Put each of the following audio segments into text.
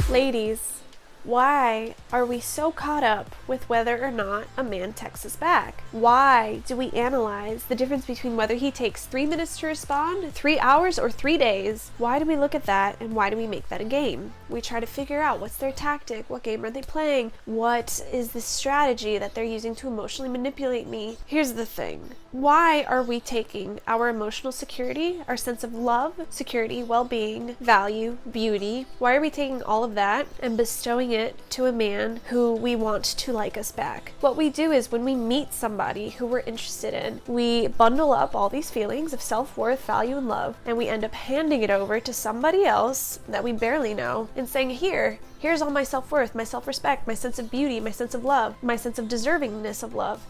Ladies, why are we so caught up with whether or not a man texts us back? Why do we analyze the difference between whether he takes 3 minutes to respond, 3 hours, or 3 days? Why do we look at that, and why do we make that a game? We try to figure out what's their tactic, what game are they playing, what is the strategy that they're using to emotionally manipulate me. Here's the thing. Why are we taking our emotional security, our sense of love, security, well-being, value, beauty, why are we taking all of that and bestowing it to a man who we want to like us back? What we do is when we meet somebody who we're interested in, we bundle up all these feelings of self-worth, value, and love, and we end up handing it over to somebody else that we barely know and saying, here's all my self-worth, my self-respect, my sense of beauty, my sense of love, my sense of deservingness of love.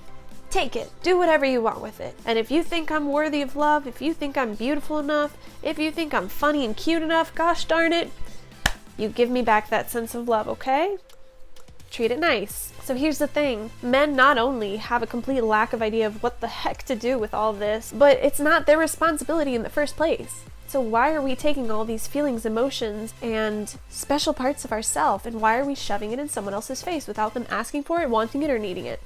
Take it. Do whatever you want with it. And if you think I'm worthy of love, if you think I'm beautiful enough, if you think I'm funny and cute enough, gosh darn it, you give me back that sense of love, okay? Treat it nice. So here's the thing. Men not only have a complete lack of idea of what the heck to do with all this, but it's not their responsibility in the first place. So why are we taking all these feelings, emotions, and special parts of ourselves, and why are we shoving it in someone else's face without them asking for it, wanting it, or needing it?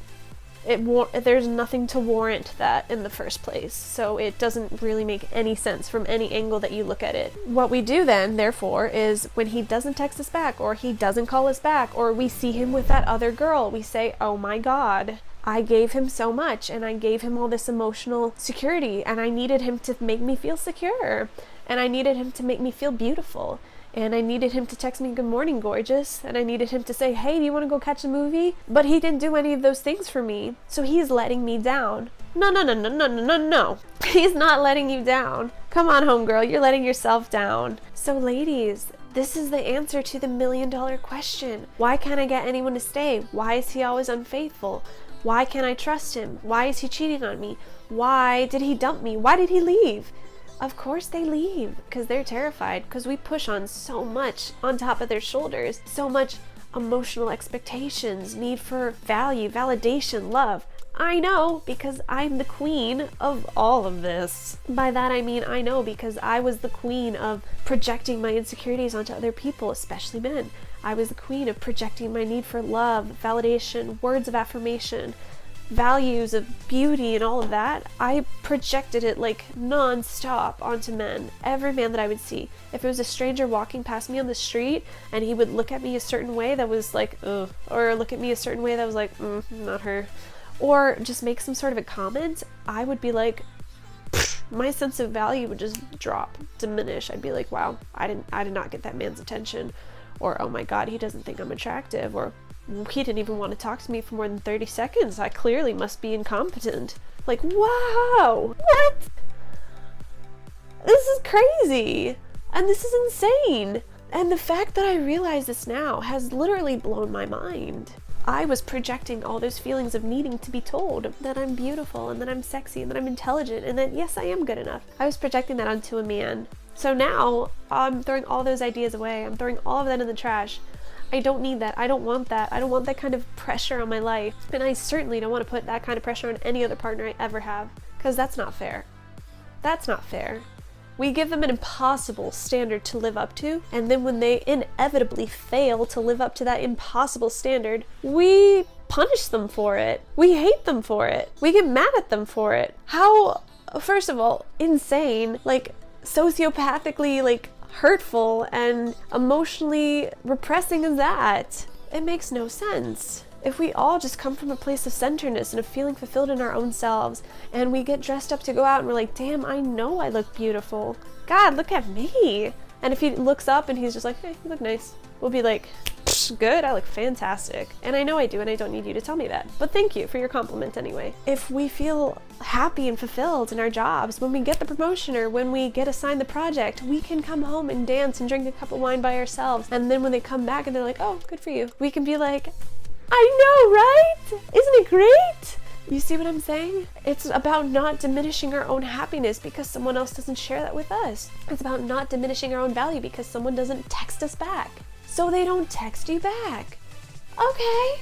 There's nothing to warrant that in the first place, so it doesn't really make any sense from any angle that you look at it. What we do then, therefore, is when he doesn't text us back, or he doesn't call us back, or we see him with that other girl, we say, oh my god, I gave him so much, and I gave him all this emotional security, and I needed him to make me feel secure, and I needed him to make me feel beautiful. And I needed him to text me, good morning, gorgeous. And I needed him to say, hey, do you want to go catch a movie? But he didn't do any of those things for me. So he's letting me down. No. He's not letting you down. Come on, homegirl, you're letting yourself down. So ladies, this is the answer to the $1 million question. Why can't I get anyone to stay? Why is he always unfaithful? Why can't I trust him? Why is he cheating on me? Why did he dump me? Why did he leave? Of course they leave, because they're terrified, because we push on so much on top of their shoulders, so much emotional expectations, need for value, validation, love. I know, because I'm the queen of all of this. By that I mean I know because I was the queen of projecting my insecurities onto other people, especially men. I was the queen of projecting my need for love, validation, words of affirmation, values of beauty and all of that. I projected it like non-stop onto men. Every man that I would see. If it was a stranger walking past me on the street and he would look at me a certain way that was like, ugh, or look at me a certain way that was like, not her, or just make some sort of a comment, I would be like, my sense of value would just drop, diminish. I'd be like, wow, I did not get that man's attention, or oh my god, he doesn't think I'm attractive, or he didn't even want to talk to me for more than 30 seconds. I clearly must be incompetent. Like, wow, what? This is crazy. And this is insane. And the fact that I realize this now has literally blown my mind. I was projecting all those feelings of needing to be told that I'm beautiful and that I'm sexy and that I'm intelligent and that, yes, I am good enough. I was projecting that onto a man. So now I'm throwing all those ideas away. I'm throwing all of that in the trash. I don't need that. I don't want that. I don't want that kind of pressure on my life. And I certainly don't want to put that kind of pressure on any other partner I ever have, because that's not fair. That's not fair. We give them an impossible standard to live up to, and then when they inevitably fail to live up to that impossible standard, we punish them for it. We hate them for it. We get mad at them for it. How, first of all, insane, like sociopathically, like hurtful and emotionally repressing is that? It makes no sense. If we all just come from a place of centeredness and of feeling fulfilled in our own selves, and we get dressed up to go out and we're like, damn, I know I look beautiful. God, look at me. And if he looks up and he's just like, hey, you look nice, we'll be like, good, I look fantastic. And I know I do, and I don't need you to tell me that. But thank you for your compliment anyway. If we feel happy and fulfilled in our jobs, when we get the promotion or when we get assigned the project, we can come home and dance and drink a cup of wine by ourselves. And then when they come back and they're like, oh, good for you, we can be like, I know, right? Isn't it great? You see what I'm saying? It's about not diminishing our own happiness because someone else doesn't share that with us. It's about not diminishing our own value because someone doesn't text us back. So they don't text you back. Okay.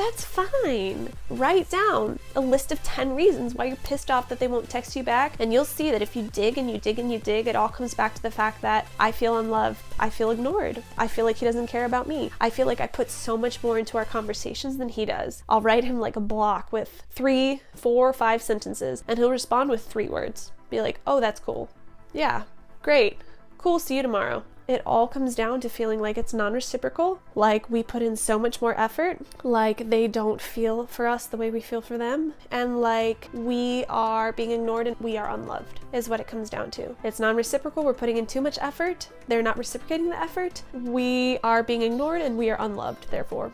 That's fine. Write down a list of 10 reasons why you're pissed off that they won't text you back, and you'll see that if you dig and you dig and you dig, it all comes back to the fact that I feel unloved, I feel ignored, I feel like he doesn't care about me, I feel like I put so much more into our conversations than he does. I'll write him like a block with 3, 4, 5 sentences, and he'll respond with 3 words. Be like, oh, that's cool. Yeah, great. Cool, see you tomorrow. It all comes down to feeling like it's non-reciprocal, like we put in so much more effort, like they don't feel for us the way we feel for them, and like we are being ignored and we are unloved, is what it comes down to. It's non-reciprocal, we're putting in too much effort, they're not reciprocating the effort, we are being ignored and we are unloved, therefore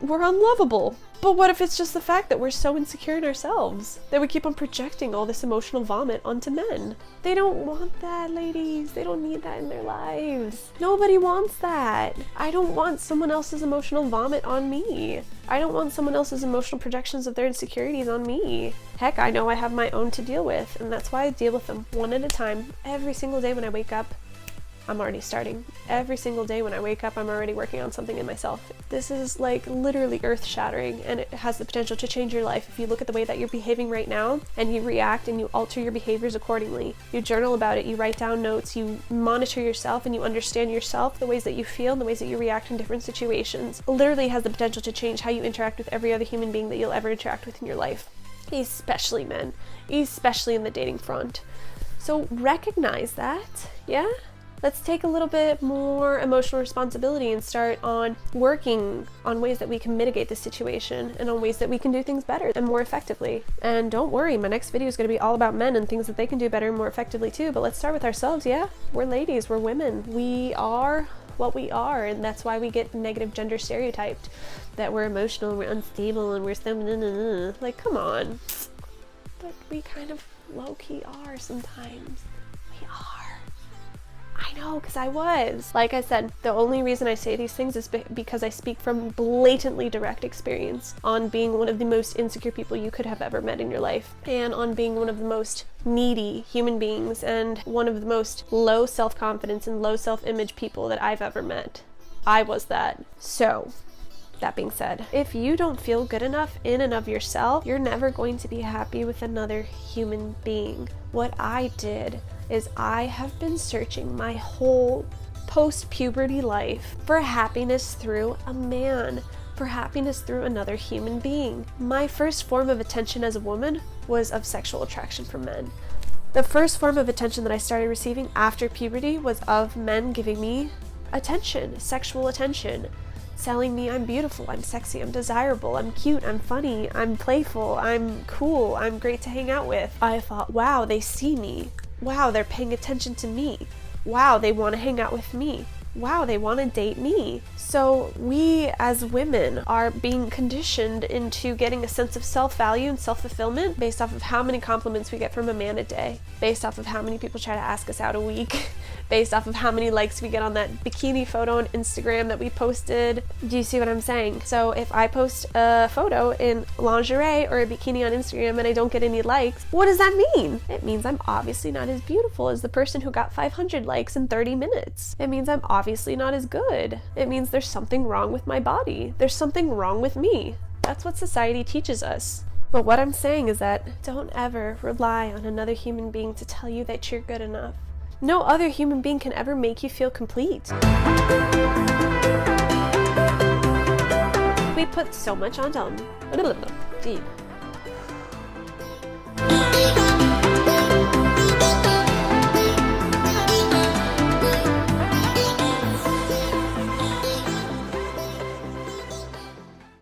we're unlovable. But what if it's just the fact that we're so insecure in ourselves that we keep on projecting all this emotional vomit onto men? They don't want that, ladies. They don't need that in their lives. Nobody wants that. I don't want someone else's emotional vomit on me. I don't want someone else's emotional projections of their insecurities on me. Heck, I know I have my own to deal with, and that's why I deal with them one at a time. Every single day when I wake up, I'm already starting. Every single day when I wake up, I'm already working on something in myself. This is like literally earth-shattering, and it has the potential to change your life if you look at the way that you're behaving right now and you react and you alter your behaviors accordingly. You journal about it, you write down notes, you monitor yourself and you understand yourself, the ways that you feel and the ways that you react in different situations. It literally has the potential to change how you interact with every other human being that you'll ever interact with in your life. Especially men, especially in the dating front. So recognize that, yeah? Let's take a little bit more emotional responsibility and start on working on ways that we can mitigate the situation and on ways that we can do things better and more effectively. And don't worry, my next video is going to be all about men and things that they can do better and more effectively too. But let's start with ourselves, yeah? We're ladies, we're women. We are what we are, and that's why we get negative gender stereotyped. That we're emotional, we're unstable, and we're so like, come on. But we kind of low-key are sometimes. We are. I know, because I was. Like I said, the only reason I say these things is because I speak from blatantly direct experience on being one of the most insecure people you could have ever met in your life, and on being one of the most needy human beings and one of the most low self-confidence and low self-image people that I've ever met. I was that. So, that being said, if you don't feel good enough in and of yourself, you're never going to be happy with another human being. What I did is I have been searching my whole post-puberty life for happiness through a man, for happiness through another human being. My first form of attention as a woman was of sexual attraction for men. The first form of attention that I started receiving after puberty was of men giving me attention, sexual attention, telling me I'm beautiful, I'm sexy, I'm desirable, I'm cute, I'm funny, I'm playful, I'm cool, I'm great to hang out with. I thought, wow, they see me. Wow, they're paying attention to me. Wow, they want to hang out with me. Wow, they want to date me. So we as women are being conditioned into getting a sense of self-value and self-fulfillment based off of how many compliments we get from a man a day, based off of how many people try to ask us out a week, based off of how many likes we get on that bikini photo on Instagram that we posted. Do you see what I'm saying? So if I post a photo in lingerie or a bikini on Instagram and I don't get any likes, what does that mean? It means I'm obviously not as beautiful as the person who got 500 likes in 30 minutes. It means I'm obviously not as good. It means there's something wrong with my body. There's something wrong with me. That's what society teaches us. But what I'm saying is that don't ever rely on another human being to tell you that you're good enough. No other human being can ever make you feel complete. We put so much on them. Deep.